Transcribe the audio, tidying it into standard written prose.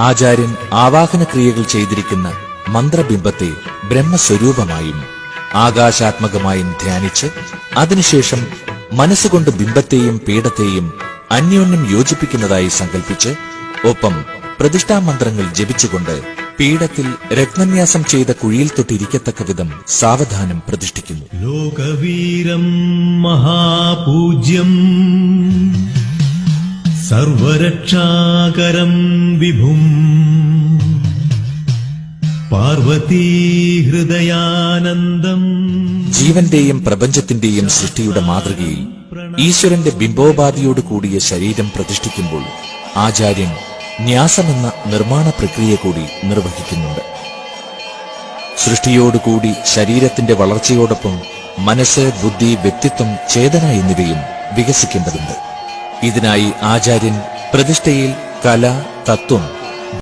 ആചാര്യൻ ആവാഹന ക്രിയകൾ ചെയ്തിരിക്കുന്ന മന്ത്രബിംബത്തെ ബ്രഹ്മസ്വരൂപമായും ആകാശാത്മകമായും ധ്യാനിച്ച് അതിനുശേഷം മനസ്സുകൊണ്ട് ബിംബത്തെയും പീഠത്തെയും അന്യോന്യം യോജിപ്പിക്കുന്നതായി സങ്കൽപ്പിച്ച് ഒപ്പം പ്രതിഷ്ഠാമന്ത്രങ്ങൾ ജപിച്ചുകൊണ്ട് പീഠത്തിൽ രത്നന്യാസം ചെയ്ത കുഴിയിൽ തൊട്ടിരിക്കത്തക്ക വിധം സാവധാനം പ്രതിഷ്ഠിക്കുന്നു. ലോകവീരം മഹാപൂജ്യം സർവരക്ഷാകരം വിഭും പാർവതീഹൃദയാനന്ദം. ജീവന്റെയും പ്രപഞ്ചത്തിന്റെയും സൃഷ്ടിയുടെ മാതൃകയിൽ ഈശ്വരന്റെ ബിംബോപാധിയോട് കൂടിയ ശരീരം പ്രതിഷ്ഠിക്കുമ്പോൾ ആചാര്യൻ ന്യാസമെന്ന നിർമ്മാണ പ്രക്രിയ കൂടി നിർവഹിക്കുന്നുണ്ട്. സൃഷ്ടിയോടുകൂടി ശരീരത്തിന്റെ വളർച്ചയോടൊപ്പം മനസ്സ്, ബുദ്ധി, വ്യക്തിത്വം, ചേതന എന്നിവയും വികസിക്കേണ്ടതുണ്ട്. ഇതിനായി ആചാര്യൻ പ്രതിഷ്ഠയിൽ കല, തത്വം,